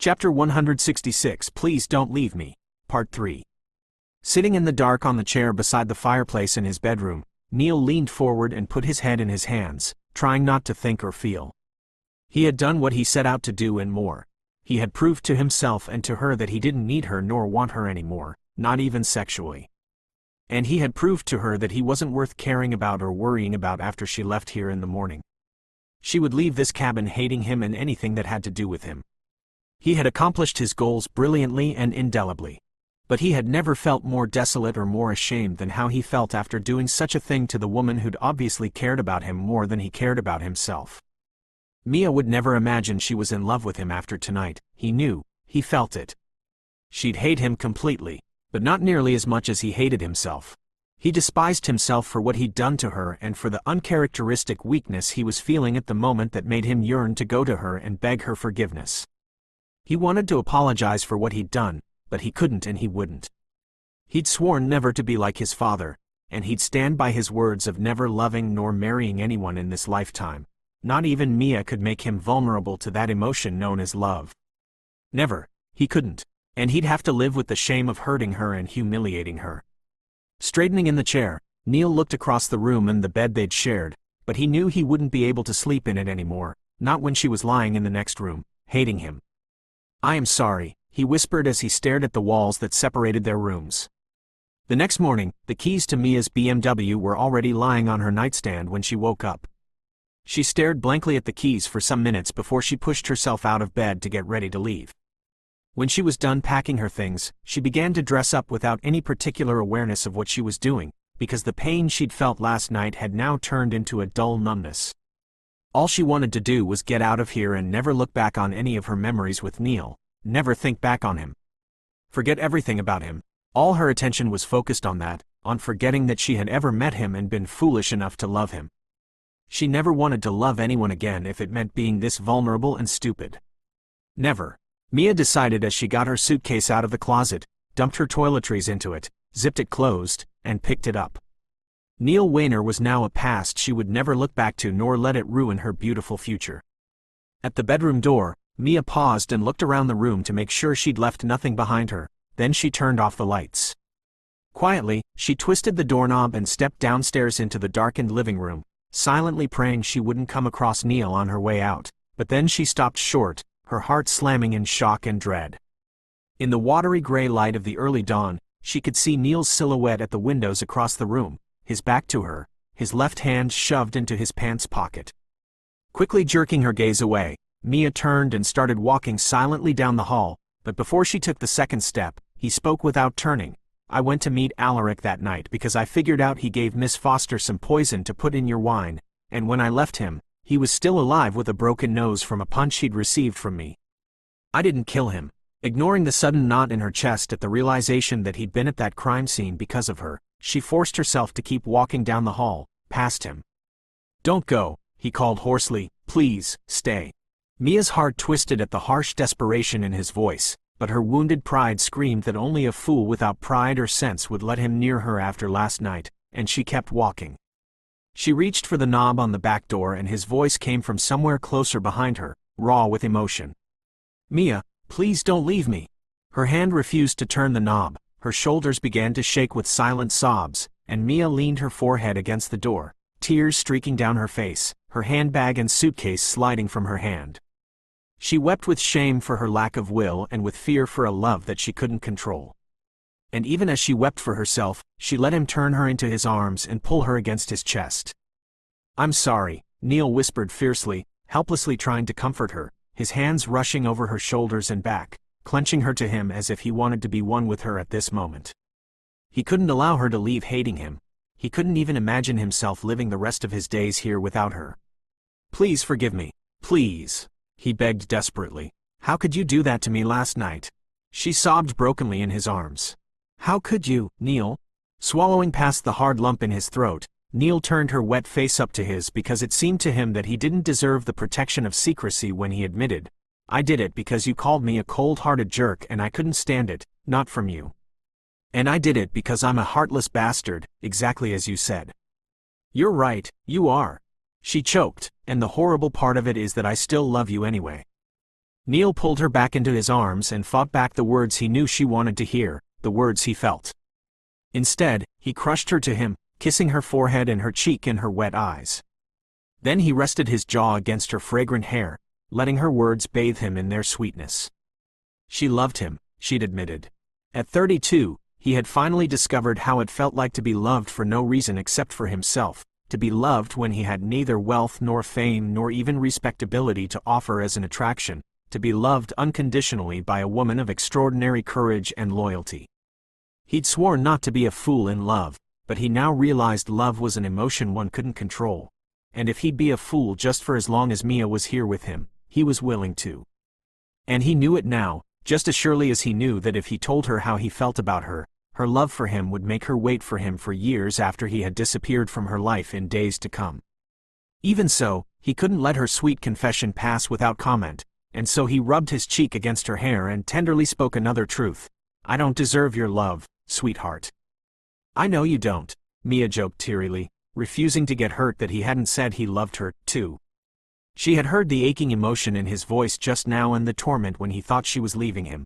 Chapter 166 Please Don't Leave Me, Part 3. Sitting in the dark on the chair beside the fireplace in his bedroom, Neil leaned forward and put his head in his hands, trying not to think or feel. He had done what he set out to do and more. He had proved to himself and to her that he didn't need her nor want her anymore, not even sexually. And he had proved to her that he wasn't worth caring about or worrying about after she left here in the morning. She would leave this cabin hating him and anything that had to do with him. He had accomplished his goals brilliantly and indelibly. But he had never felt more desolate or more ashamed than how he felt after doing such a thing to the woman who'd obviously cared about him more than he cared about himself. Mia would never imagine she was in love with him after tonight. He knew, he felt it. She'd hate him completely, but not nearly as much as he hated himself. He despised himself for what he'd done to her and for the uncharacteristic weakness he was feeling at the moment that made him yearn to go to her and beg her forgiveness. He wanted to apologize for what he'd done, but he couldn't and he wouldn't. He'd sworn never to be like his father, and he'd stand by his words of never loving nor marrying anyone in this lifetime. Not even Mia could make him vulnerable to that emotion known as love. Never, he couldn't, and he'd have to live with the shame of hurting her and humiliating her. Straightening in the chair, Neil looked across the room and the bed they'd shared, but he knew he wouldn't be able to sleep in it anymore, not when she was lying in the next room, hating him. "I am sorry," he whispered as he stared at the walls that separated their rooms. The next morning, the keys to Mia's BMW were already lying on her nightstand when she woke up. She stared blankly at the keys for some minutes before she pushed herself out of bed to get ready to leave. When she was done packing her things, she began to dress up without any particular awareness of what she was doing, because the pain she'd felt last night had now turned into a dull numbness. All she wanted to do was get out of here and never look back on any of her memories with Neil, never think back on him. Forget everything about him. All her attention was focused on that, on forgetting that she had ever met him and been foolish enough to love him. She never wanted to love anyone again if it meant being this vulnerable and stupid. Never. Mia decided as she got her suitcase out of the closet, dumped her toiletries into it, zipped it closed, and picked it up. Neil Wayner was now a past she would never look back to nor let it ruin her beautiful future. At the bedroom door, Mia paused and looked around the room to make sure she'd left nothing behind her, then she turned off the lights. Quietly, she twisted the doorknob and stepped downstairs into the darkened living room, silently praying she wouldn't come across Neil on her way out, but then she stopped short, her heart slamming in shock and dread. In the watery gray light of the early dawn, she could see Neil's silhouette at the windows across the room, his back to her, his left hand shoved into his pants pocket. Quickly jerking her gaze away, Mia turned and started walking silently down the hall, but before she took the second step, he spoke without turning. "I went to meet Alaric that night because I figured out he gave Miss Foster some poison to put in your wine, and when I left him, he was still alive with a broken nose from a punch he'd received from me. I didn't kill him." Ignoring the sudden knot in her chest at the realization that he'd been at that crime scene because of her, she forced herself to keep walking down the hall, past him. "Don't go," he called hoarsely. "Please, stay." Mia's heart twisted at the harsh desperation in his voice, but her wounded pride screamed that only a fool without pride or sense would let him near her after last night, and she kept walking. She reached for the knob on the back door and his voice came from somewhere closer behind her, raw with emotion. "Mia, please don't leave me." Her hand refused to turn the knob, her shoulders began to shake with silent sobs, and Mia leaned her forehead against the door, tears streaking down her face, her handbag and suitcase sliding from her hand. She wept with shame for her lack of will and with fear for a love that she couldn't control. And even as she wept for herself, she let him turn her into his arms and pull her against his chest. "I'm sorry," Neil whispered fiercely, helplessly trying to comfort her, his hands rushing over her shoulders and back, clenching her to him as if he wanted to be one with her at this moment. He couldn't allow her to leave hating him. He couldn't even imagine himself living the rest of his days here without her. "Please forgive me. Please," he begged desperately. "How could you do that to me last night?" She sobbed brokenly in his arms. "How could you, Neil?" Swallowing past the hard lump in his throat, Neil turned her wet face up to his because it seemed to him that he didn't deserve the protection of secrecy when he admitted, "I did it because you called me a cold-hearted jerk and I couldn't stand it, not from you. And I did it because I'm a heartless bastard, exactly as you said." "You're right, you are." She choked, "and the horrible part of it is that I still love you anyway." Neil pulled her back into his arms and fought back the words he knew she wanted to hear, the words he felt. Instead, he crushed her to him, kissing her forehead and her cheek and her wet eyes. Then he rested his jaw against her fragrant hair, letting her words bathe him in their sweetness. She loved him, she'd admitted. At 32, he had finally discovered how it felt like to be loved for no reason except for himself, to be loved when he had neither wealth nor fame nor even respectability to offer as an attraction, to be loved unconditionally by a woman of extraordinary courage and loyalty. He'd sworn not to be a fool in love, but he now realized love was an emotion one couldn't control. And if he'd be a fool just for as long as Mia was here with him, he was willing to. And he knew it now, just as surely as he knew that if he told her how he felt about her, her love for him would make her wait for him for years after he had disappeared from her life in days to come. Even so, he couldn't let her sweet confession pass without comment, and so he rubbed his cheek against her hair and tenderly spoke another truth. "I don't deserve your love, sweetheart." "I know you don't," Mia joked tearily, refusing to get hurt that he hadn't said he loved her, too. She had heard the aching emotion in his voice just now and the torment when he thought she was leaving him.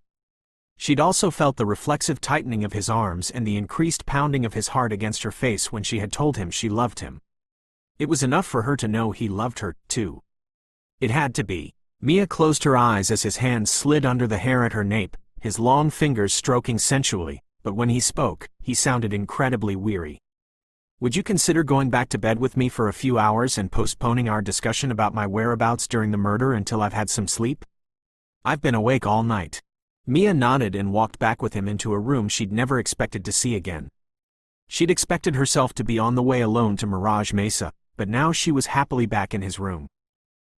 She'd also felt the reflexive tightening of his arms and the increased pounding of his heart against her face when she had told him she loved him. It was enough for her to know he loved her, too. It had to be. Mia closed her eyes as his hand slid under the hair at her nape, his long fingers stroking sensually, but when he spoke, he sounded incredibly weary. "Would you consider going back to bed with me for a few hours and postponing our discussion about my whereabouts during the murder until I've had some sleep? I've been awake all night." Mia nodded and walked back with him into a room she'd never expected to see again. She'd expected herself to be on the way alone to Mirage Mesa, but now she was happily back in his room.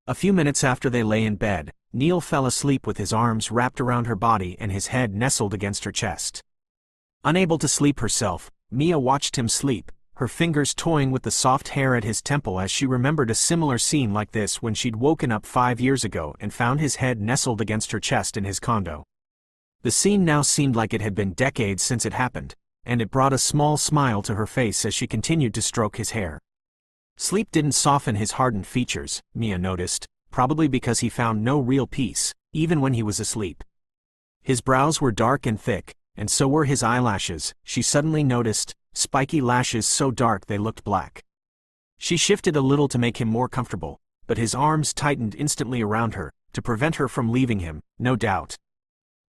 A few minutes after they lay in bed, Neil fell asleep with his arms wrapped around her body and his head nestled against her chest. Unable to sleep herself, Mia watched him sleep, her fingers toying with the soft hair at his temple as she remembered a similar scene like this when she'd woken up 5 years ago and found his head nestled against her chest in his condo. The scene now seemed like it had been decades since it happened, and it brought a small smile to her face as she continued to stroke his hair. Sleep didn't soften his hardened features, Mia noticed, probably because he found no real peace, even when he was asleep. His brows were dark and thick, and so were his eyelashes, she suddenly noticed, spiky lashes so dark they looked black. She shifted a little to make him more comfortable, but his arms tightened instantly around her, to prevent her from leaving him, no doubt.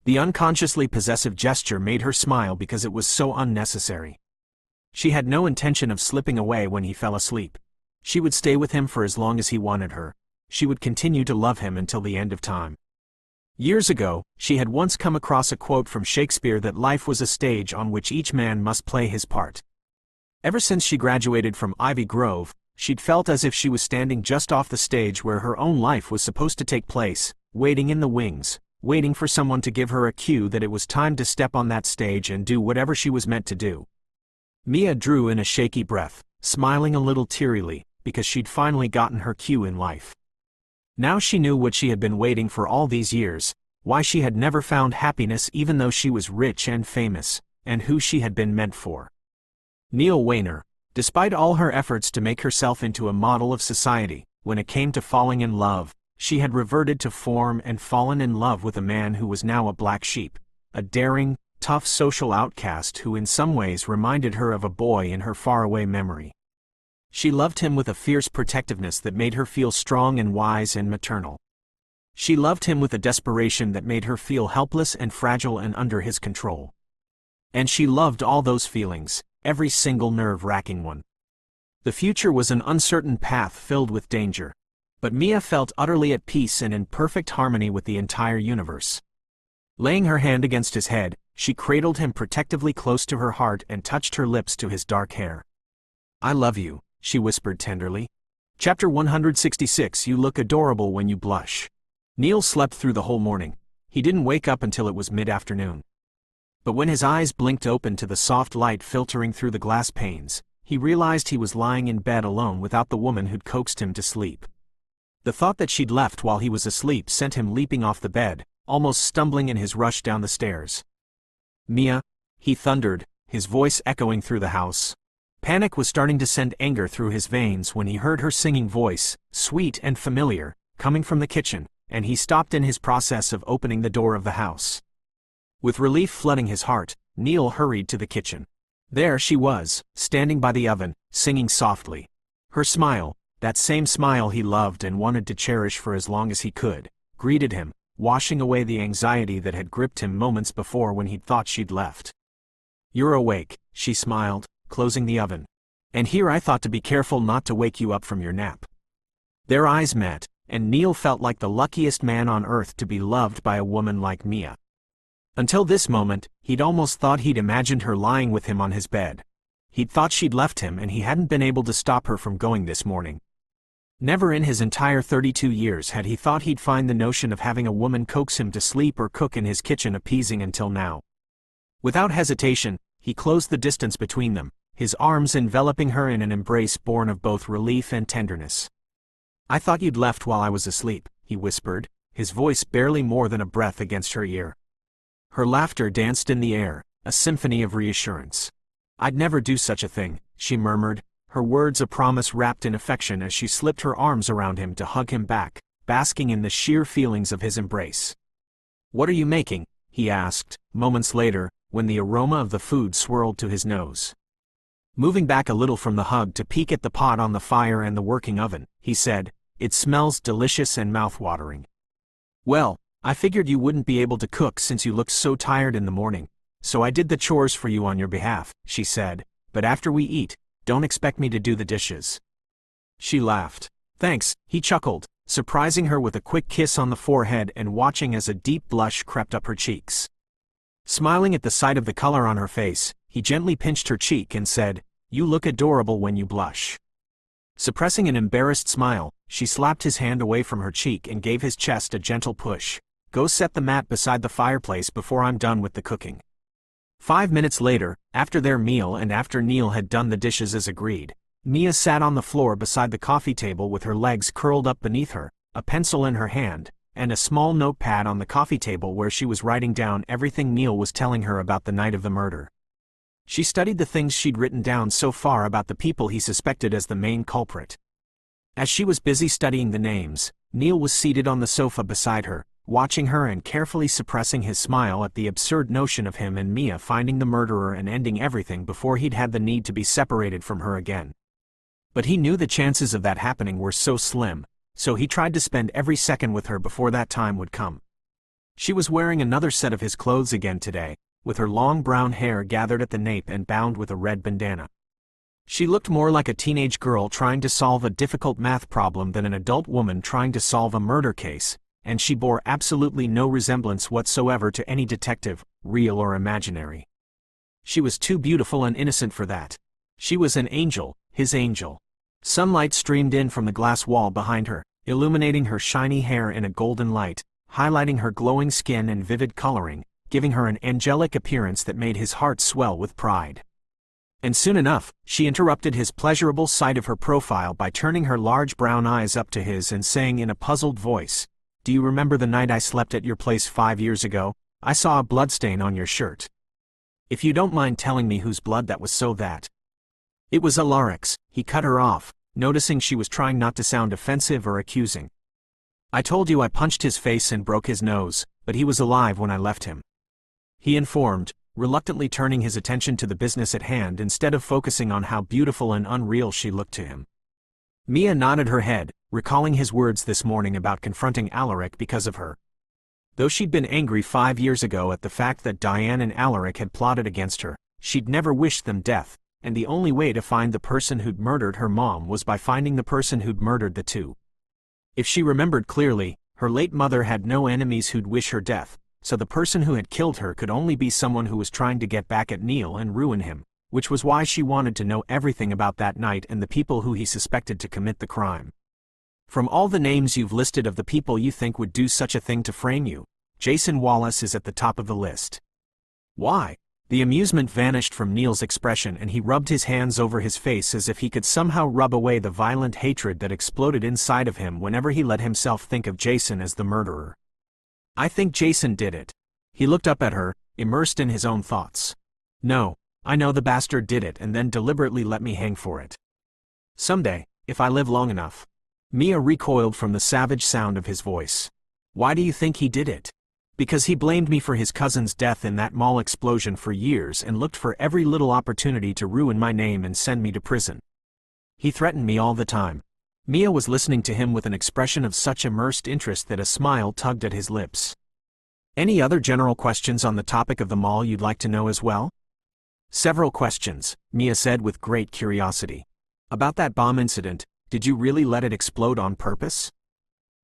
The unconsciously possessive gesture made her smile because it was so unnecessary. She had no intention of slipping away when he fell asleep. She would stay with him for as long as he wanted her. She would continue to love him until the end of time. Years ago, she had once come across a quote from Shakespeare that life was a stage on which each man must play his part. Ever since she graduated from Ivy Grove, she'd felt as if she was standing just off the stage where her own life was supposed to take place, waiting in the wings, waiting for someone to give her a cue that it was time to step on that stage and do whatever she was meant to do. Mia drew in a shaky breath, smiling a little tearily, because she'd finally gotten her cue in life. Now she knew what she had been waiting for all these years, why she had never found happiness even though she was rich and famous, and who she had been meant for. Neil Weiner, despite all her efforts to make herself into a model of society, when it came to falling in love, she had reverted to form and fallen in love with a man who was now a black sheep, a daring, tough social outcast who in some ways reminded her of a boy in her faraway memory. She loved him with a fierce protectiveness that made her feel strong and wise and maternal. She loved him with a desperation that made her feel helpless and fragile and under his control. And she loved all those feelings, every single nerve-wracking one. The future was an uncertain path filled with danger, but Mia felt utterly at peace and in perfect harmony with the entire universe. Laying her hand against his head, she cradled him protectively close to her heart and touched her lips to his dark hair. "I love you," she whispered tenderly. Chapter 166. You look adorable when you blush. Neil slept through the whole morning. He didn't wake up until it was mid-afternoon. But when his eyes blinked open to the soft light filtering through the glass panes, he realized he was lying in bed alone without the woman who'd coaxed him to sleep. The thought that she'd left while he was asleep sent him leaping off the bed, almost stumbling in his rush down the stairs. "Mia," he thundered, his voice echoing through the house. Panic was starting to send anger through his veins when he heard her singing voice, sweet and familiar, coming from the kitchen, and he stopped in his process of opening the door of the house. With relief flooding his heart, Neil hurried to the kitchen. There she was, standing by the oven, singing softly. Her smile, that same smile he loved and wanted to cherish for as long as he could, greeted him, washing away the anxiety that had gripped him moments before when he'd thought she'd left. "You're awake," she smiled, closing the oven. "And here I thought to be careful not to wake you up from your nap." Their eyes met, and Neil felt like the luckiest man on earth to be loved by a woman like Mia. Until this moment, he'd almost thought he'd imagined her lying with him on his bed. He'd thought she'd left him and he hadn't been able to stop her from going this morning. Never in his entire 32 years had he thought he'd find the notion of having a woman coax him to sleep or cook in his kitchen appeasing until now. Without hesitation, he closed the distance between them, his arms enveloping her in an embrace born of both relief and tenderness. "I thought you'd left while I was asleep," he whispered, his voice barely more than a breath against her ear. Her laughter danced in the air, a symphony of reassurance. "I'd never do such a thing," she murmured, her words a promise wrapped in affection as she slipped her arms around him to hug him back, basking in the sheer feelings of his embrace. "What are you making?" he asked, moments later, when the aroma of the food swirled to his nose. Moving back a little from the hug to peek at the pot on the fire and the working oven, he said, "It smells delicious and mouth-watering." "Well, I figured you wouldn't be able to cook since you looked so tired in the morning, so I did the chores for you on your behalf," she said, "but after we eat, don't expect me to do the dishes." She laughed. "Thanks," he chuckled, surprising her with a quick kiss on the forehead and watching as a deep blush crept up her cheeks. Smiling at the sight of the color on her face, he gently pinched her cheek and said, "You look adorable when you blush." Suppressing an embarrassed smile, she slapped his hand away from her cheek and gave his chest a gentle push. "Go set the mat beside the fireplace before I'm done with the cooking." 5 minutes later, after their meal and after Neil had done the dishes as agreed, Mia sat on the floor beside the coffee table with her legs curled up beneath her, a pencil in her hand, and a small notepad on the coffee table where she was writing down everything Neil was telling her about the night of the murder. She studied the things she'd written down so far about the people he suspected as the main culprit. As she was busy studying the names, Neil was seated on the sofa beside her, watching her and carefully suppressing his smile at the absurd notion of him and Mia finding the murderer and ending everything before he'd had the need to be separated from her again. But he knew the chances of that happening were so slim, so he tried to spend every second with her before that time would come. She was wearing another set of his clothes again today, with her long brown hair gathered at the nape and bound with a red bandana. She looked more like a teenage girl trying to solve a difficult math problem than an adult woman trying to solve a murder case, and she bore absolutely no resemblance whatsoever to any detective, real or imaginary. She was too beautiful and innocent for that. She was an angel, his angel. Sunlight streamed in from the glass wall behind her, illuminating her shiny hair in a golden light, highlighting her glowing skin and vivid coloring, giving her an angelic appearance that made his heart swell with pride. And soon enough, she interrupted his pleasurable sight of her profile by turning her large brown eyes up to his and saying in a puzzled voice, "Do you remember the night I slept at your place 5 years ago? I saw a bloodstain on your shirt. If you don't mind telling me whose blood that was so that." "It was Alaric's," he cut her off, noticing she was trying not to sound offensive or accusing. "I told you I punched his face and broke his nose, but he was alive when I left him," he informed, reluctantly turning his attention to the business at hand instead of focusing on how beautiful and unreal she looked to him. Mia nodded her head, recalling his words this morning about confronting Alaric because of her. Though she'd been angry 5 years ago at the fact that Diane and Alaric had plotted against her, she'd never wished them death, and the only way to find the person who'd murdered her mom was by finding the person who'd murdered the two. If she remembered clearly, her late mother had no enemies who'd wish her death, so the person who had killed her could only be someone who was trying to get back at Neil and ruin him, which was why she wanted to know everything about that night and the people who he suspected to commit the crime. "From all the names you've listed of the people you think would do such a thing to frame you, Jason Wallace is at the top of the list." "Why?" The amusement vanished from Neil's expression and he rubbed his hands over his face as if he could somehow rub away the violent hatred that exploded inside of him whenever he let himself think of Jason as the murderer. "I think Jason did it." He looked up at her, immersed in his own thoughts. "No, I know the bastard did it and then deliberately let me hang for it. Someday, if I live long enough." Mia recoiled from the savage sound of his voice. Why do you think he did it? Because he blamed me for his cousin's death in that mall explosion for years and looked for every little opportunity to ruin my name and send me to prison. He threatened me all the time. Mia was listening to him with an expression of such immersed interest that a smile tugged at his lips. Any other general questions on the topic of the mall you'd like to know as well? Several questions, Mia said with great curiosity. About that bomb incident, did you really let it explode on purpose?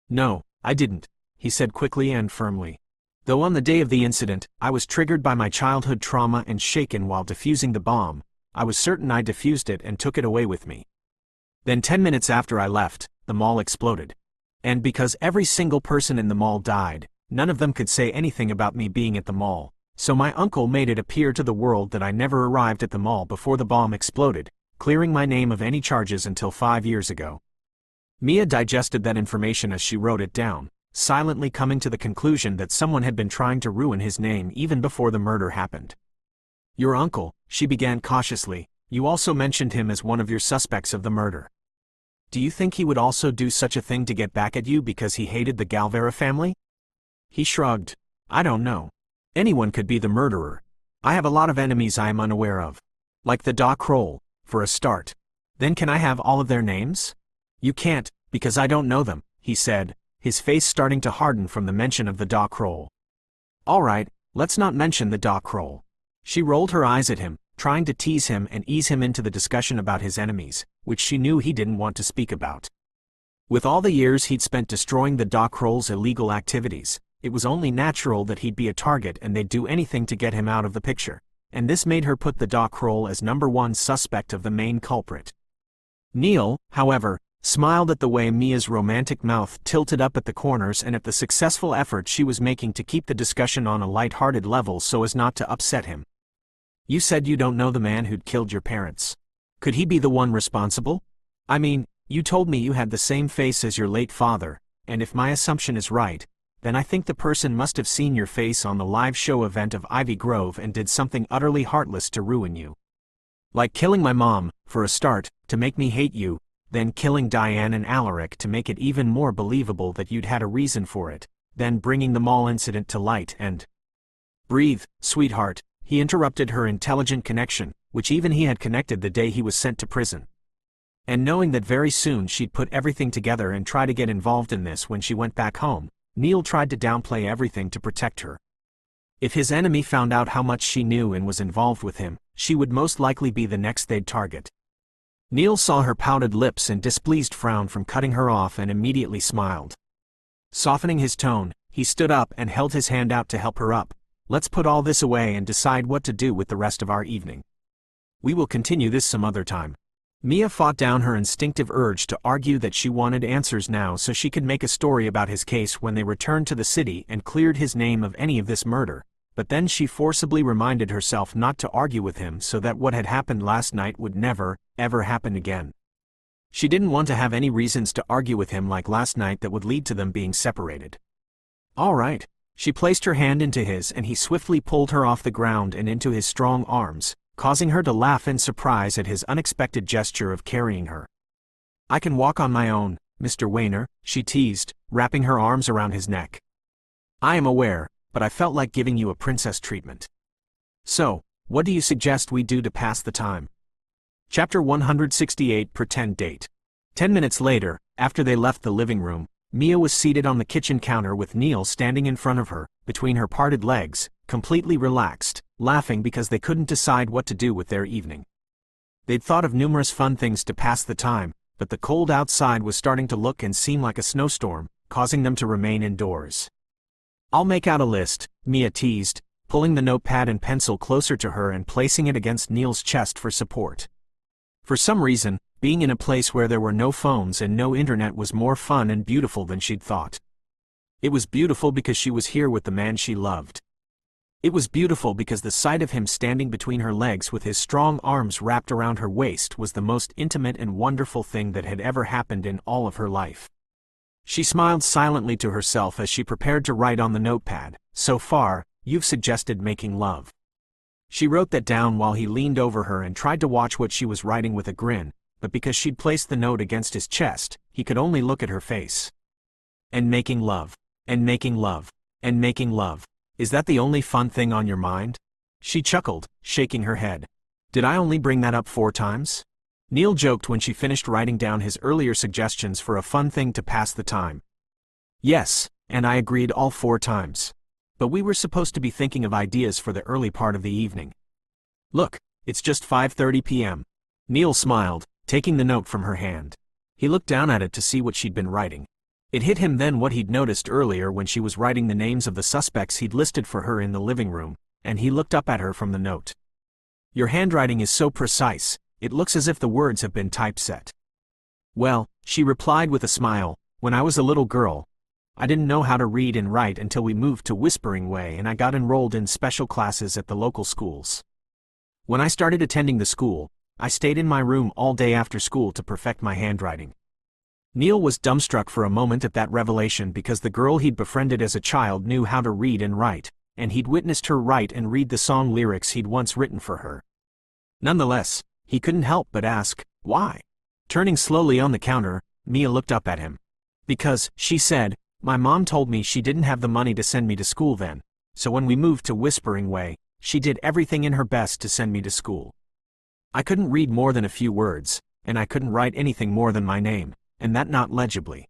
No, I didn't, he said quickly and firmly. Though on the day of the incident, I was triggered by my childhood trauma and shaken while defusing the bomb, I was certain I defused it and took it away with me. Then 10 minutes after I left, the mall exploded. And because every single person in the mall died, none of them could say anything about me being at the mall, so my uncle made it appear to the world that I never arrived at the mall before the bomb exploded, clearing my name of any charges until 5 years ago. Mia digested that information as she wrote it down, silently coming to the conclusion that someone had been trying to ruin his name even before the murder happened. Your uncle, she began cautiously, you also mentioned him as one of your suspects of the murder. Do you think he would also do such a thing to get back at you because he hated the Galvera family? He shrugged. I don't know. Anyone could be the murderer. I have a lot of enemies I am unaware of. Like the Da Kroll, for a start. Then can I have all of their names? You can't, because I don't know them, he said, his face starting to harden from the mention of the Da Kroll. All right, let's not mention the Da Kroll. She rolled her eyes at him, trying to tease him and ease him into the discussion about his enemies, which she knew he didn't want to speak about. With all the years he'd spent destroying the Da Kroll's illegal activities, it was only natural that he'd be a target and they'd do anything to get him out of the picture, and this made her put the Da Kroll as #1 suspect of the main culprit. Neil, however, smiled at the way Mia's romantic mouth tilted up at the corners and at the successful effort she was making to keep the discussion on a light-hearted level so as not to upset him. You said you don't know the man who'd killed your parents. Could he be the one responsible? I mean, you told me you had the same face as your late father, and if my assumption is right, then I think the person must have seen your face on the live show event of Ivy Grove and did something utterly heartless to ruin you. Like killing my mom, for a start, to make me hate you, then killing Diane and Alaric to make it even more believable that you'd had a reason for it, then bringing the mall incident to light and... Breathe, sweetheart, he interrupted her intelligent connection, which even he had connected the day he was sent to prison. And knowing that very soon she'd put everything together and try to get involved in this when she went back home, Neil tried to downplay everything to protect her. If his enemy found out how much she knew and was involved with him, she would most likely be the next they'd target. Neil saw her pouted lips and displeased frown from cutting her off and immediately smiled. Softening his tone, he stood up and held his hand out to help her up. Let's put all this away and decide what to do with the rest of our evening. We will continue this some other time. Mia fought down her instinctive urge to argue that she wanted answers now so she could make a story about his case when they returned to the city and cleared his name of any of this murder, but then she forcibly reminded herself not to argue with him so that what had happened last night would never, ever happen again. She didn't want to have any reasons to argue with him like last night that would lead to them being separated. All right. She placed her hand into his and he swiftly pulled her off the ground and into his strong arms, causing her to laugh in surprise at his unexpected gesture of carrying her. I can walk on my own, Mr. Wayner, she teased, wrapping her arms around his neck. I am aware, but I felt like giving you a princess treatment. So, what do you suggest we do to pass the time? Chapter 168 Pretend Date. 10 minutes later, after they left the living room, Mia was seated on the kitchen counter with Neil standing in front of her, between her parted legs, completely relaxed, laughing because they couldn't decide what to do with their evening. They'd thought of numerous fun things to pass the time, but the cold outside was starting to look and seem like a snowstorm, causing them to remain indoors. I'll make out a list, Mia teased, pulling the notepad and pencil closer to her and placing it against Neil's chest for support. For some reason, being in a place where there were no phones and no internet was more fun and beautiful than she'd thought. It was beautiful because she was here with the man she loved. It was beautiful because the sight of him standing between her legs with his strong arms wrapped around her waist was the most intimate and wonderful thing that had ever happened in all of her life. She smiled silently to herself as she prepared to write on the notepad, "So far, you've suggested making love." She wrote that down while he leaned over her and tried to watch what she was writing with a grin, but because she'd placed the note against his chest, he could only look at her face. And making love. And making love. And making love. Is that the only fun thing on your mind? She chuckled, shaking her head. Did I only bring that up 4 times? Neil joked when she finished writing down his earlier suggestions for a fun thing to pass the time. Yes, and I agreed all 4 times. But we were supposed to be thinking of ideas for the early part of the evening. Look, it's just 5:30 p.m. Neil smiled, taking the note from her hand. He looked down at it to see what she'd been writing. It hit him then what he'd noticed earlier when she was writing the names of the suspects he'd listed for her in the living room, and he looked up at her from the note. Your handwriting is so precise, it looks as if the words have been typeset. Well, she replied with a smile, when I was a little girl, I didn't know how to read and write until we moved to Whispering Way and I got enrolled in special classes at the local schools. When I started attending the school, I stayed in my room all day after school to perfect my handwriting. Neil was dumbstruck for a moment at that revelation because the girl he'd befriended as a child knew how to read and write, and he'd witnessed her write and read the song lyrics he'd once written for her. Nonetheless, he couldn't help but ask, why? Turning slowly on the counter, Mia looked up at him. Because, she said, my mom told me she didn't have the money to send me to school then, so when we moved to Whispering Way, she did everything in her best to send me to school. I couldn't read more than a few words, and I couldn't write anything more than my name, and that not legibly.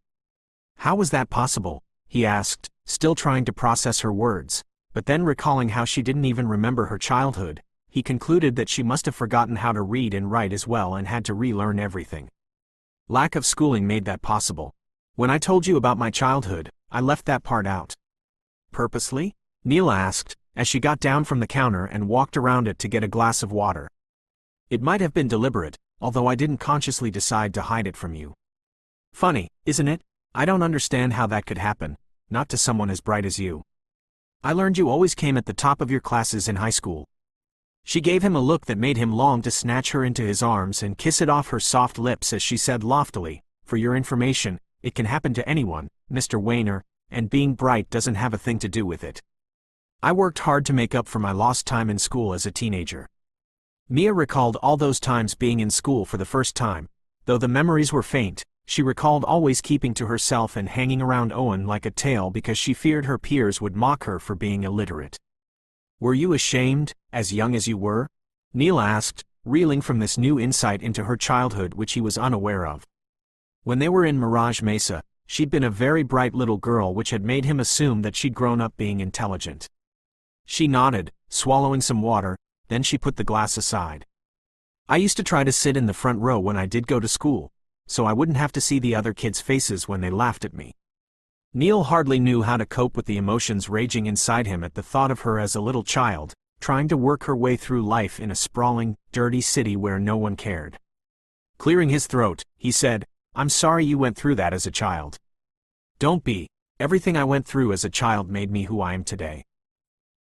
How was that possible? He asked, still trying to process her words, but then recalling how she didn't even remember her childhood, he concluded that she must have forgotten how to read and write as well and had to relearn everything. Lack of schooling made that possible. When I told you about my childhood, I left that part out. Purposely? Neil asked, as she got down from the counter and walked around it to get a glass of water. It might have been deliberate, although I didn't consciously decide to hide it from you. Funny, isn't it? I don't understand how that could happen, not to someone as bright as you. I learned you always came at the top of your classes in high school. She gave him a look that made him long to snatch her into his arms and kiss it off her soft lips as she said loftily, for your information, it can happen to anyone, Mr. Wayner, and being bright doesn't have a thing to do with it. I worked hard to make up for my lost time in school as a teenager. Mia recalled all those times being in school for the first time. Though the memories were faint, she recalled always keeping to herself and hanging around Owen like a tail because she feared her peers would mock her for being illiterate. Were you ashamed, as young as you were? Neil asked, reeling from this new insight into her childhood which he was unaware of. When they were in Mirage Mesa, she'd been a very bright little girl which had made him assume that she'd grown up being intelligent. She nodded, swallowing some water, then she put the glass aside. I used to try to sit in the front row when I did go to school, so I wouldn't have to see the other kids' faces when they laughed at me. Neil hardly knew how to cope with the emotions raging inside him at the thought of her as a little child, trying to work her way through life in a sprawling, dirty city where no one cared. Clearing his throat, he said, I'm sorry you went through that as a child. Don't be. Everything I went through as a child made me who I am today.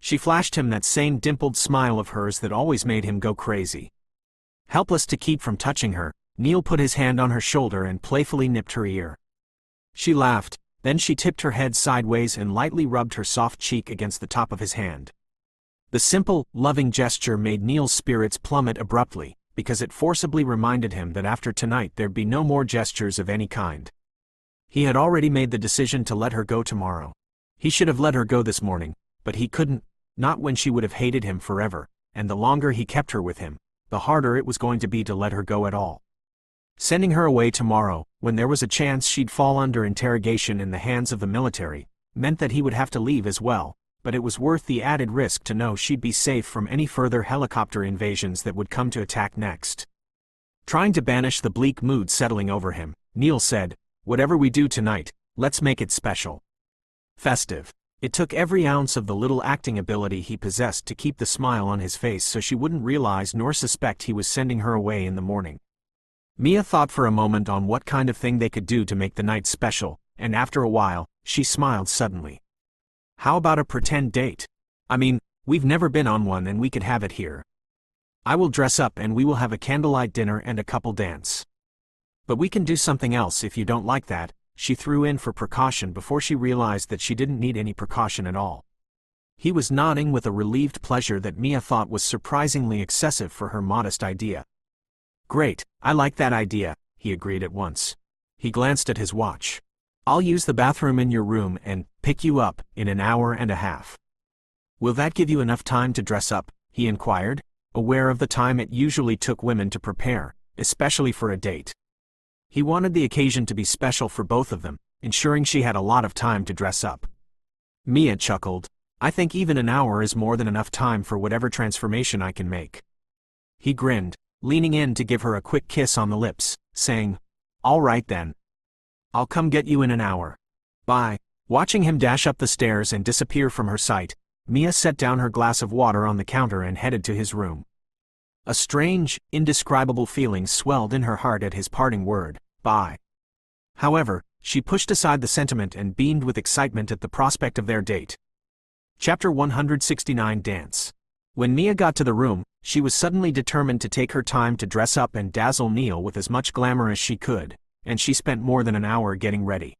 She flashed him that same dimpled smile of hers that always made him go crazy. Helpless to keep from touching her, Neil put his hand on her shoulder and playfully nipped her ear. She laughed, then she tipped her head sideways and lightly rubbed her soft cheek against the top of his hand. The simple, loving gesture made Neil's spirits plummet abruptly, because it forcibly reminded him that after tonight there'd be no more gestures of any kind. He had already made the decision to let her go tomorrow. He should have let her go this morning, but he couldn't, not when she would have hated him forever, and the longer he kept her with him, the harder it was going to be to let her go at all. Sending her away tomorrow, when there was a chance she'd fall under interrogation in the hands of the military, meant that he would have to leave as well, but it was worth the added risk to know she'd be safe from any further helicopter invasions that would come to attack next. Trying to banish the bleak mood settling over him, Neil said, whatever we do tonight, let's make it special. Festive. It took every ounce of the little acting ability he possessed to keep the smile on his face so she wouldn't realize nor suspect he was sending her away in the morning. Mia thought for a moment on what kind of thing they could do to make the night special, and after a while, she smiled suddenly. How about a pretend date? I mean, we've never been on one and we could have it here. I will dress up and we will have a candlelight dinner and a couple dance. But we can do something else if you don't like that, she threw in for precaution before she realized that she didn't need any precaution at all. He was nodding with a relieved pleasure that Mia thought was surprisingly excessive for her modest idea. Great, I like that idea, he agreed at once. He glanced at his watch. I'll use the bathroom in your room and pick you up in an hour and a half. Will that give you enough time to dress up? He inquired, aware of the time it usually took women to prepare, especially for a date. He wanted the occasion to be special for both of them, ensuring she had a lot of time to dress up. Mia chuckled. I think even an hour is more than enough time for whatever transformation I can make. He grinned, leaning in to give her a quick kiss on the lips, saying, All right then. I'll come get you in an hour. Bye. Watching him dash up the stairs and disappear from her sight, Mia set down her glass of water on the counter and headed to his room. A strange, indescribable feeling swelled in her heart at his parting word, bye. However, she pushed aside the sentiment and beamed with excitement at the prospect of their date. Chapter 169 Dance. When Mia got to the room, she was suddenly determined to take her time to dress up and dazzle Neil with as much glamour as she could, and she spent more than an hour getting ready.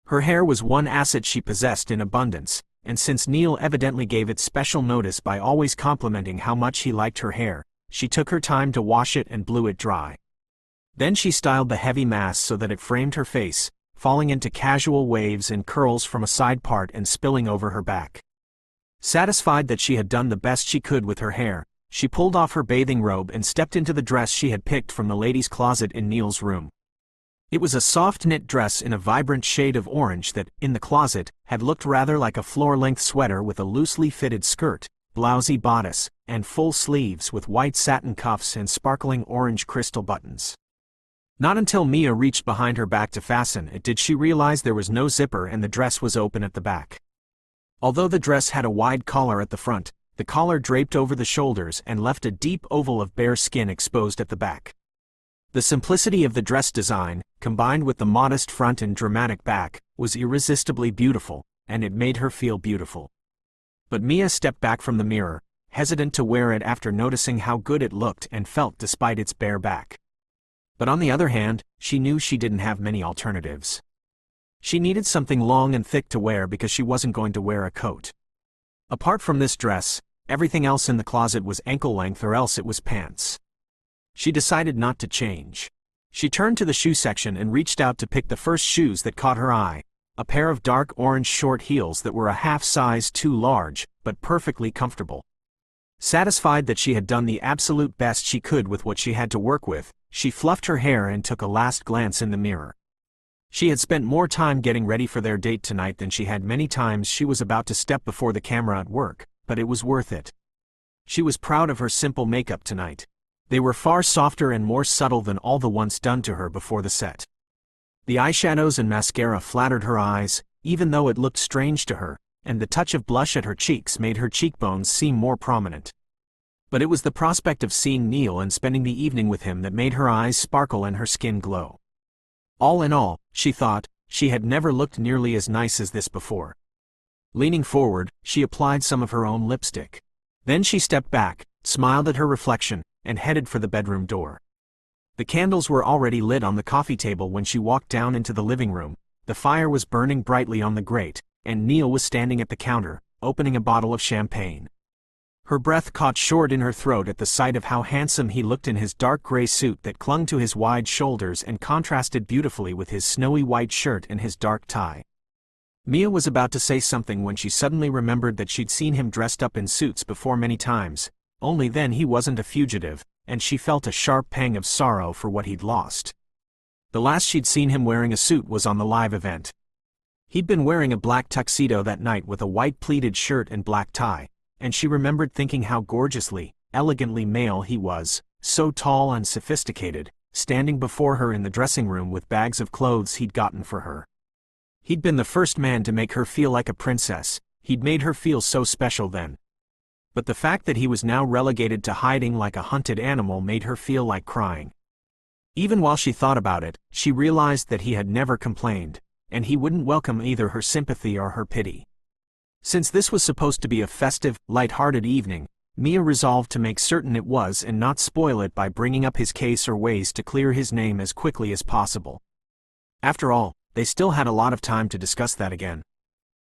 Her hair was one asset she possessed in abundance, and since Neil evidently gave it special notice by always complimenting how much he liked her hair, she took her time to wash it and blew it dry. Then she styled the heavy mass so that it framed her face, falling into casual waves and curls from a side part and spilling over her back. Satisfied that she had done the best she could with her hair, she pulled off her bathing robe and stepped into the dress she had picked from the ladies' closet in Neil's room. It was a soft knit dress in a vibrant shade of orange that, in the closet, had looked rather like a floor-length sweater with a loosely fitted skirt, blousy bodice, and full sleeves with white satin cuffs and sparkling orange crystal buttons. Not until Mia reached behind her back to fasten it did she realize there was no zipper and the dress was open at the back. Although the dress had a wide collar at the front, the collar draped over the shoulders and left a deep oval of bare skin exposed at the back. The simplicity of the dress design, combined with the modest front and dramatic back, was irresistibly beautiful, and it made her feel beautiful. But Mia stepped back from the mirror, hesitant to wear it after noticing how good it looked and felt despite its bare back. But on the other hand, she knew she didn't have many alternatives. She needed something long and thick to wear because she wasn't going to wear a coat. Apart from this dress, everything else in the closet was ankle length or else it was pants. She decided not to change. She turned to the shoe section and reached out to pick the first shoes that caught her eye, a pair of dark orange short heels that were a half size too large, but perfectly comfortable. Satisfied that she had done the absolute best she could with what she had to work with, she fluffed her hair and took a last glance in the mirror. She had spent more time getting ready for their date tonight than she had many times she was about to step before the camera at work, but it was worth it. She was proud of her simple makeup tonight. They were far softer and more subtle than all the ones done to her before the set. The eyeshadows and mascara flattered her eyes, even though it looked strange to her, and the touch of blush at her cheeks made her cheekbones seem more prominent. But it was the prospect of seeing Neil and spending the evening with him that made her eyes sparkle and her skin glow. All in all, she thought, she had never looked nearly as nice as this before. Leaning forward, she applied some of her own lipstick. Then she stepped back, smiled at her reflection, and headed for the bedroom door. The candles were already lit on the coffee table when she walked down into the living room. The fire was burning brightly on the grate, and Neil was standing at the counter, opening a bottle of champagne. Her breath caught short in her throat at the sight of how handsome he looked in his dark gray suit that clung to his wide shoulders and contrasted beautifully with his snowy white shirt and his dark tie. Mia was about to say something when she suddenly remembered that she'd seen him dressed up in suits before many times, only then he wasn't a fugitive, and she felt a sharp pang of sorrow for what he'd lost. The last she'd seen him wearing a suit was on the live event. He'd been wearing a black tuxedo that night with a white pleated shirt and black tie, and she remembered thinking how gorgeously, elegantly male he was, so tall and sophisticated, standing before her in the dressing room with bags of clothes he'd gotten for her. He'd been the first man to make her feel like a princess, he'd made her feel so special then. But the fact that he was now relegated to hiding like a hunted animal made her feel like crying. Even while she thought about it, she realized that he had never complained, and he wouldn't welcome either her sympathy or her pity. Since this was supposed to be a festive, light-hearted evening, Mia resolved to make certain it was and not spoil it by bringing up his case or ways to clear his name as quickly as possible. After all, they still had a lot of time to discuss that again.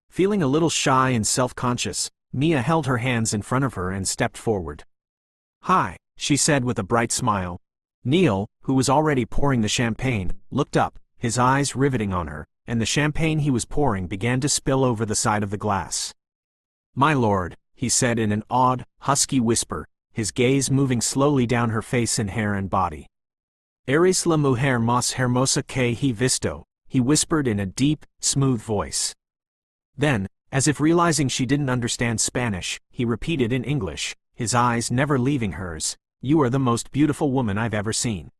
Feeling a little shy and self-conscious, Mia held her hands in front of her and stepped forward. "Hi," she said with a bright smile. Neil, who was already pouring the champagne, looked up, his eyes riveting on her, and the champagne he was pouring began to spill over the side of the glass. "My lord," he said in an odd, husky whisper, his gaze moving slowly down her face and hair and body. "Eres la mujer más hermosa que he visto," he whispered in a deep, smooth voice. Then, as if realizing she didn't understand Spanish, he repeated in English, his eyes never leaving hers, "You are the most beautiful woman I've ever seen."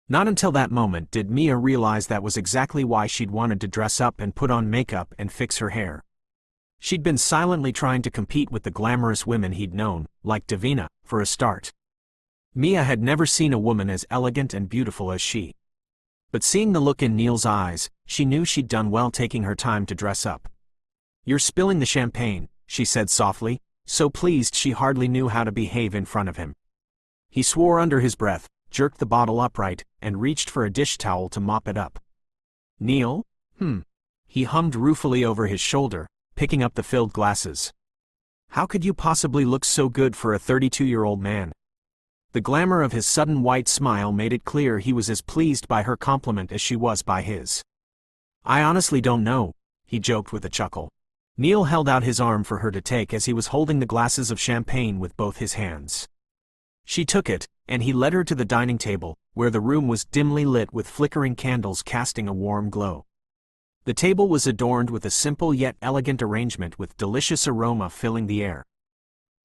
Not until that moment did Mia realize that was exactly why she'd wanted to dress up and put on makeup and fix her hair. She'd been silently trying to compete with the glamorous women he'd known, like Davina, for a start. Mia had never seen a woman as elegant and beautiful as she. But seeing the look in Neil's eyes, she knew she'd done well taking her time to dress up. "You're spilling the champagne," she said softly, so pleased she hardly knew how to behave in front of him. He swore under his breath, jerked the bottle upright, and reached for a dish towel to mop it up. "Neil? He hummed ruefully over his shoulder, picking up the filled glasses. "How could you possibly look so good for a 32-year-old man?" The glamour of his sudden white smile made it clear he was as pleased by her compliment as she was by his. "I honestly don't know," he joked with a chuckle. Neil held out his arm for her to take as he was holding the glasses of champagne with both his hands. She took it, and he led her to the dining table, where the room was dimly lit with flickering candles casting a warm glow. The table was adorned with a simple yet elegant arrangement with delicious aroma filling the air.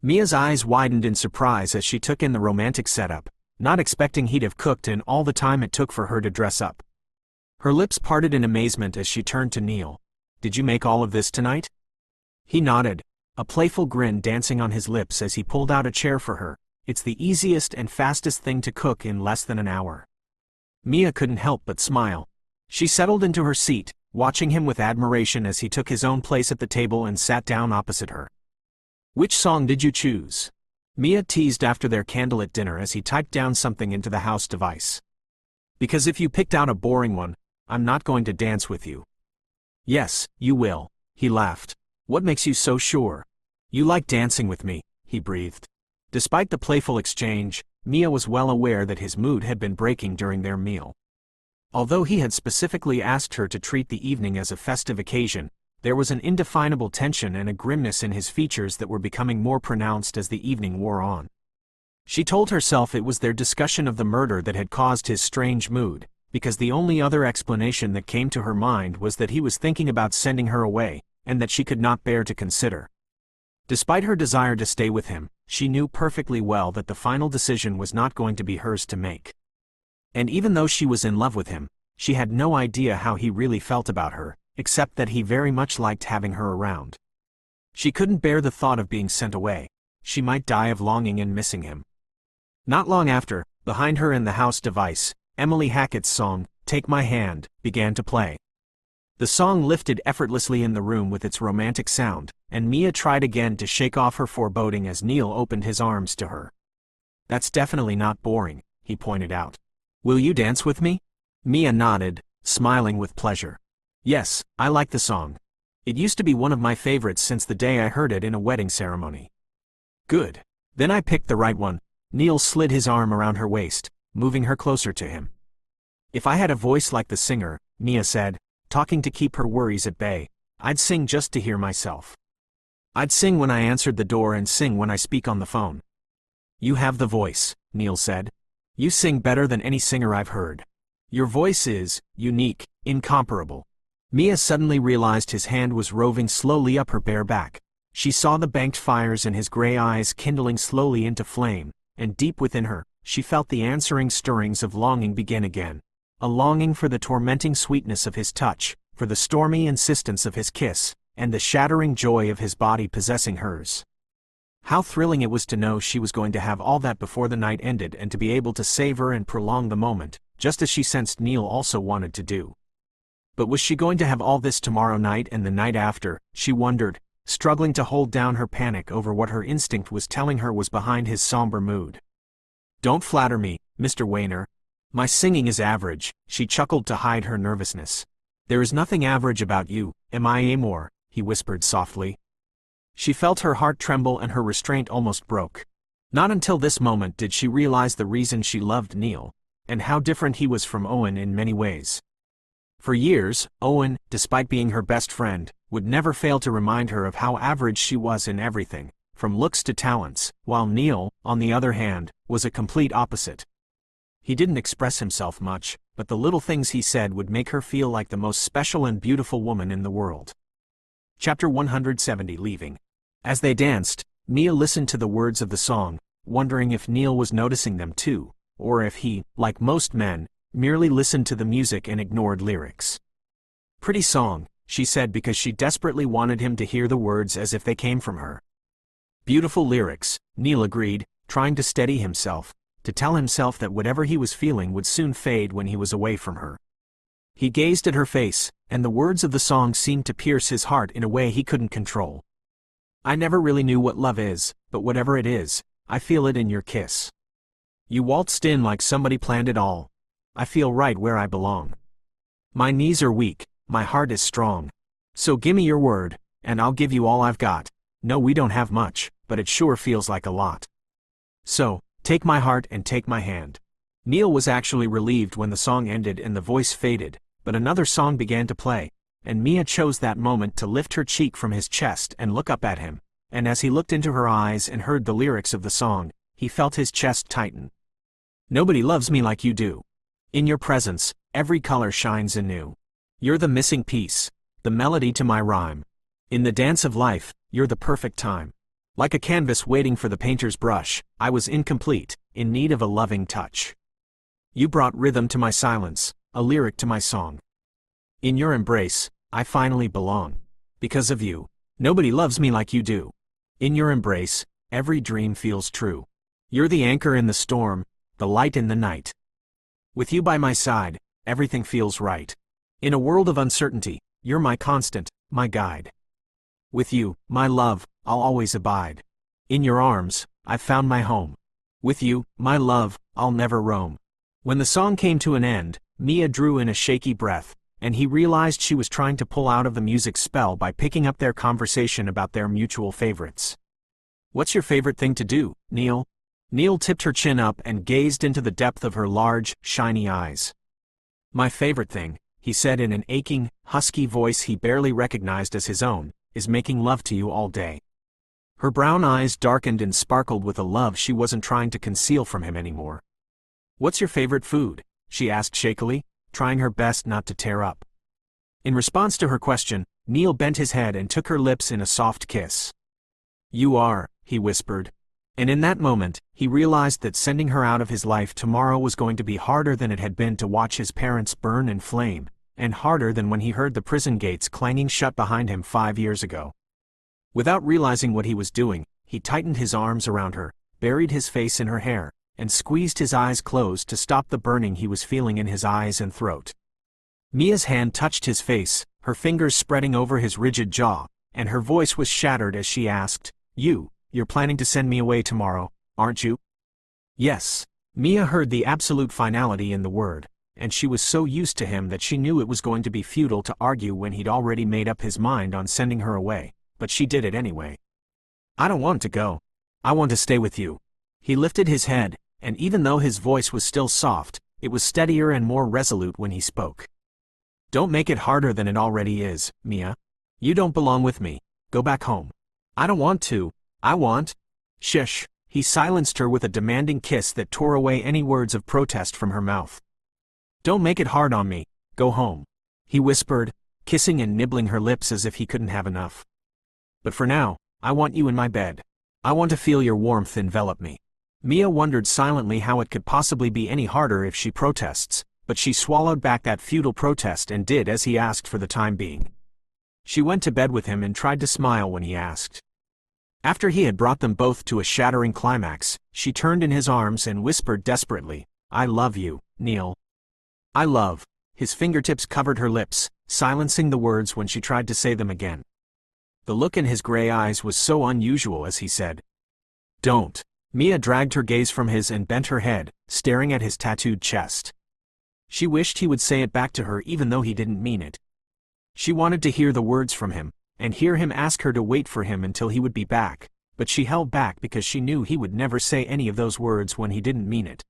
Mia's eyes widened in surprise as she took in the romantic setup, not expecting he'd have cooked in all the time it took for her to dress up. Her lips parted in amazement as she turned to Neil. "Did you make all of this tonight?" He nodded, a playful grin dancing on his lips as he pulled out a chair for her. "It's the easiest and fastest thing to cook in less than an hour." Mia couldn't help but smile. She settled into her seat, watching him with admiration as he took his own place at the table and sat down opposite her. "Which song did you choose?" Mia teased after their candlelit dinner as he typed down something into the house device. "Because if you picked out a boring one, I'm not going to dance with you." "Yes, you will," he laughed. "What makes you so sure?" "You like dancing with me," he breathed. Despite the playful exchange, Mia was well aware that his mood had been breaking during their meal. Although he had specifically asked her to treat the evening as a festive occasion, there was an indefinable tension and a grimness in his features that were becoming more pronounced as the evening wore on. She told herself it was their discussion of the murder that had caused his strange mood, because the only other explanation that came to her mind was that he was thinking about sending her away, and that she could not bear to consider. Despite her desire to stay with him, she knew perfectly well that the final decision was not going to be hers to make. And even though she was in love with him, she had no idea how he really felt about her, except that he very much liked having her around. She couldn't bear the thought of being sent away. She might die of longing and missing him. Not long after, behind her in the house device, Emily Hackett's song, "Take My Hand," began to play. The song lifted effortlessly in the room with its romantic sound, and Mia tried again to shake off her foreboding as Neil opened his arms to her. "That's definitely not boring," he pointed out. "Will you dance with me?" Mia nodded, smiling with pleasure. "Yes, I like the song. It used to be one of my favorites since the day I heard it in a wedding ceremony." "Good. Then I picked the right one." Neil slid his arm around her waist, moving her closer to him. "If I had a voice like the singer," Mia said, talking to keep her worries at bay, "I'd sing just to hear myself. I'd sing when I answered the door and sing when I speak on the phone." "You have the voice," Neil said. "You sing better than any singer I've heard. Your voice is unique, incomparable." Mia suddenly realized his hand was roving slowly up her bare back. She saw the banked fires in his gray eyes kindling slowly into flame, and deep within her, she felt the answering stirrings of longing begin again. A longing for the tormenting sweetness of his touch, for the stormy insistence of his kiss, and the shattering joy of his body possessing hers. How thrilling it was to know she was going to have all that before the night ended and to be able to savor and prolong the moment, just as she sensed Neil also wanted to do. But was she going to have all this tomorrow night and the night after, she wondered, struggling to hold down her panic over what her instinct was telling her was behind his somber mood. "Don't flatter me, Mr. Wayner. My singing is average," she chuckled to hide her nervousness. "There is nothing average about you, Amor," he whispered softly. She felt her heart tremble and her restraint almost broke. Not until this moment did she realize the reason she loved Neil, and how different he was from Owen in many ways. For years, Owen, despite being her best friend, would never fail to remind her of how average she was in everything, from looks to talents, while Neil, on the other hand, was a complete opposite. He didn't express himself much, but the little things he said would make her feel like the most special and beautiful woman in the world. Chapter 170. Leaving. As they danced, Mia listened to the words of the song, wondering if Neil was noticing them too, or if he, like most men, merely listened to the music and ignored lyrics. Pretty song, she said because she desperately wanted him to hear the words as if they came from her. Beautiful lyrics, Neil agreed, trying to steady himself, to tell himself that whatever he was feeling would soon fade when he was away from her. He gazed at her face, and the words of the song seemed to pierce his heart in a way he couldn't control. I never really knew what love is, but whatever it is, I feel it in your kiss. You waltzed in like somebody planned it all. I feel right where I belong. My knees are weak, my heart is strong. So gimme your word, and I'll give you all I've got. No, we don't have much, but it sure feels like a lot. So, take my heart and take my hand. Neil was actually relieved when the song ended and the voice faded, but another song began to play, and Mia chose that moment to lift her cheek from his chest and look up at him, and as he looked into her eyes and heard the lyrics of the song, he felt his chest tighten. Nobody loves me like you do. In your presence, every color shines anew. You're the missing piece, the melody to my rhyme. In the dance of life, you're the perfect time. Like a canvas waiting for the painter's brush, I was incomplete, in need of a loving touch. You brought rhythm to my silence, a lyric to my song. In your embrace, I finally belong. Because of you, nobody loves me like you do. In your embrace, every dream feels true. You're the anchor in the storm, the light in the night. With you by my side, everything feels right. In a world of uncertainty, you're my constant, my guide. With you, my love, I'll always abide. In your arms, I've found my home. With you, my love, I'll never roam. When the song came to an end, Mia drew in a shaky breath, and he realized she was trying to pull out of the music's spell by picking up their conversation about their mutual favorites. What's your favorite thing to do, Neil? Neil tipped her chin up and gazed into the depth of her large, shiny eyes. My favorite thing, he said in an aching, husky voice he barely recognized as his own, is making love to you all day. Her brown eyes darkened and sparkled with a love she wasn't trying to conceal from him anymore. What's your favorite food? She asked shakily, trying her best not to tear up. In response to her question, Neil bent his head and took her lips in a soft kiss. You are, he whispered. And in that moment, he realized that sending her out of his life tomorrow was going to be harder than it had been to watch his parents burn in flame, and harder than when he heard the prison gates clanging shut behind him 5 years ago. Without realizing what he was doing, he tightened his arms around her, buried his face in her hair, and squeezed his eyes closed to stop the burning he was feeling in his eyes and throat. Mia's hand touched his face, her fingers spreading over his rigid jaw, and her voice was shattered as she asked, You're planning to send me away tomorrow, aren't you? Yes. Mia heard the absolute finality in the word, and she was so used to him that she knew it was going to be futile to argue when he'd already made up his mind on sending her away, but she did it anyway. I don't want to go. I want to stay with you. He lifted his head, and even though his voice was still soft, it was steadier and more resolute when he spoke. Don't make it harder than it already is, Mia. You don't belong with me. Go back home. I don't want to. I want. Shush. He silenced her with a demanding kiss that tore away any words of protest from her mouth. Don't make it hard on me. Go home. He whispered, kissing and nibbling her lips as if he couldn't have enough. But for now, I want you in my bed. I want to feel your warmth envelop me. Mia wondered silently how it could possibly be any harder if she protests, but she swallowed back that futile protest and did as he asked for the time being. She went to bed with him and tried to smile when he asked. After he had brought them both to a shattering climax, she turned in his arms and whispered desperately, I love you, Neil. I love. His fingertips covered her lips, silencing the words when she tried to say them again. The look in his gray eyes was so unusual as he said, Don't. Mia dragged her gaze from his and bent her head, staring at his tattooed chest. She wished he would say it back to her even though he didn't mean it. She wanted to hear the words from him, and hear him ask her to wait for him until he would be back, but she held back because she knew he would never say any of those words when he didn't mean it.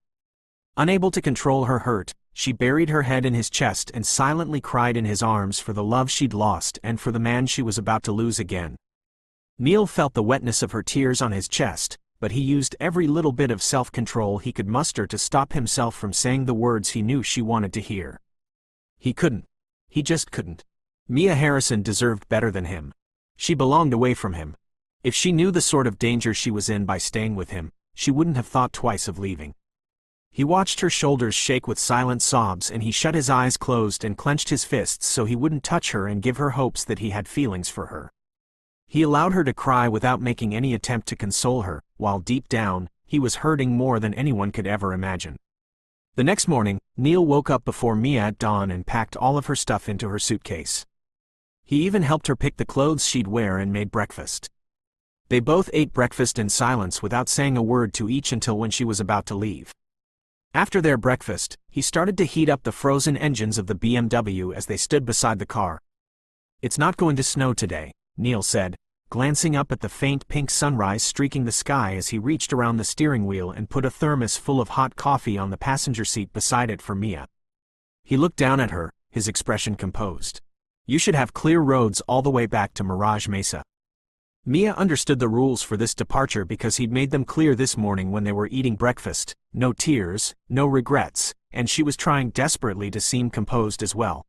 Unable to control her hurt, She buried her head in his chest and silently cried in his arms for the love she'd lost and for the man she was about to lose again. Neil felt the wetness of her tears on his chest, but he used every little bit of self-control he could muster to stop himself from saying the words he knew she wanted to hear. He couldn't. He just couldn't. Mia Harrison deserved better than him. She belonged away from him. If she knew the sort of danger she was in by staying with him, she wouldn't have thought twice of leaving. He watched her shoulders shake with silent sobs, and he shut his eyes closed and clenched his fists so he wouldn't touch her and give her hopes that he had feelings for her. He allowed her to cry without making any attempt to console her, while deep down, he was hurting more than anyone could ever imagine. The next morning, Neil woke up before Mia at dawn and packed all of her stuff into her suitcase. He even helped her pick the clothes she'd wear and made breakfast. They both ate breakfast in silence without saying a word to each until when she was about to leave. After their breakfast, he started to heat up the frozen engines of the BMW as they stood beside the car. "It's not going to snow today," Neil said, glancing up at the faint pink sunrise streaking the sky as he reached around the steering wheel and put a thermos full of hot coffee on the passenger seat beside it for Mia. He looked down at her, his expression composed. "You should have clear roads all the way back to Mirage Mesa." Mia understood the rules for this departure because he'd made them clear this morning when they were eating breakfast: no tears, no regrets, and she was trying desperately to seem composed as well.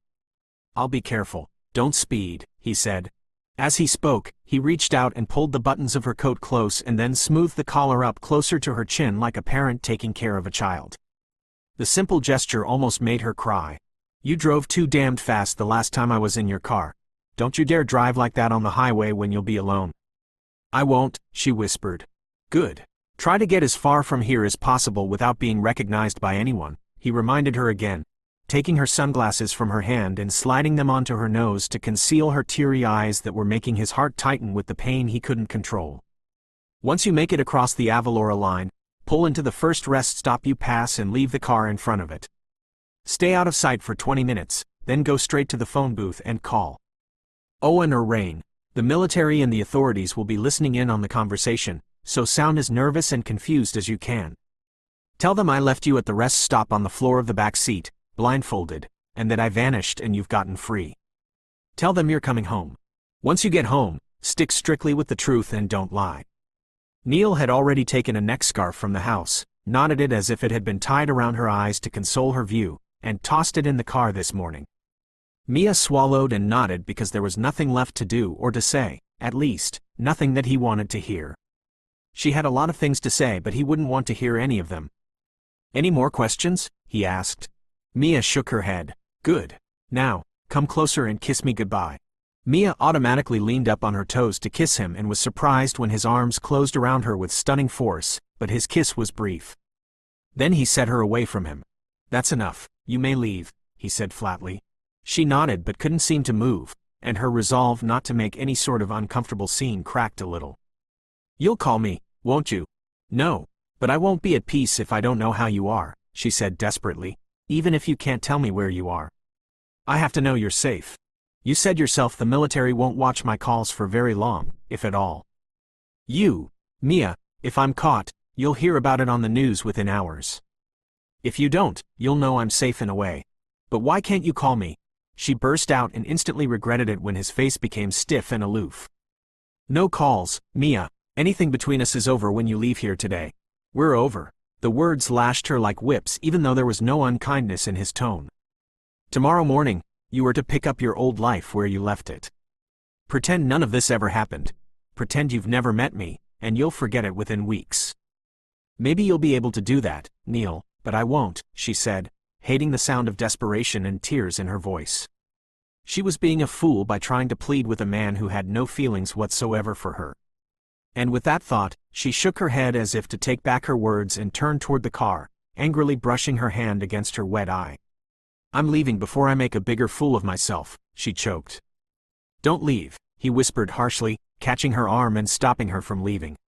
"I'll be careful, don't speed," he said. As he spoke, he reached out and pulled the buttons of her coat close and then smoothed the collar up closer to her chin like a parent taking care of a child. The simple gesture almost made her cry. "You drove too damned fast the last time I was in your car. Don't you dare drive like that on the highway when you'll be alone." "I won't," she whispered. "Good. Try to get as far from here as possible without being recognized by anyone," he reminded her again, taking her sunglasses from her hand and sliding them onto her nose to conceal her teary eyes that were making his heart tighten with the pain he couldn't control. "Once you make it across the Avalora line, pull into the first rest stop you pass and leave the car in front of it. Stay out of sight for 20 minutes, then go straight to the phone booth and call. Owen or Rain. The military and the authorities will be listening in on the conversation, so sound as nervous and confused as you can. Tell them I left you at the rest stop on the floor of the back seat, blindfolded, and that I vanished and you've gotten free. Tell them you're coming home. Once you get home, stick strictly with the truth and don't lie." Neil had already taken a neck scarf from the house, knotted it as if it had been tied around her eyes to console her view, and tossed it in the car this morning. Mia swallowed and nodded because there was nothing left to do or to say, at least, nothing that he wanted to hear. She had a lot of things to say, but he wouldn't want to hear any of them. "Any more questions?" he asked. Mia shook her head. "Good. Now, come closer and kiss me goodbye." Mia automatically leaned up on her toes to kiss him and was surprised when his arms closed around her with stunning force, but his kiss was brief. Then he set her away from him. "That's enough, you may leave," he said flatly. She nodded but couldn't seem to move, and her resolve not to make any sort of uncomfortable scene cracked a little. "You'll call me, won't you?" "No, but I won't be at peace if I don't know how you are," she said desperately, "even if you can't tell me where you are. I have to know you're safe. You said yourself the military won't watch my calls for very long, if at all." Mia, if I'm caught, you'll hear about it on the news within hours. If you don't, you'll know I'm safe in a way. But why can't you call me?" She burst out and instantly regretted it when his face became stiff and aloof. "No calls, Mia. Anything between us is over when you leave here today. We're over." The words lashed her like whips even though there was no unkindness in his tone. "Tomorrow morning, you are to pick up your old life where you left it. Pretend none of this ever happened. Pretend you've never met me, and you'll forget it within weeks." "Maybe you'll be able to do that, Neil, but I won't," she said, hating the sound of desperation and tears in her voice. She was being a fool by trying to plead with a man who had no feelings whatsoever for her. And with that thought, she shook her head as if to take back her words and turned toward the car, angrily brushing her hand against her wet eye. "I'm leaving before I make a bigger fool of myself," she choked. "Don't leave," he whispered harshly, catching her arm and stopping her from leaving.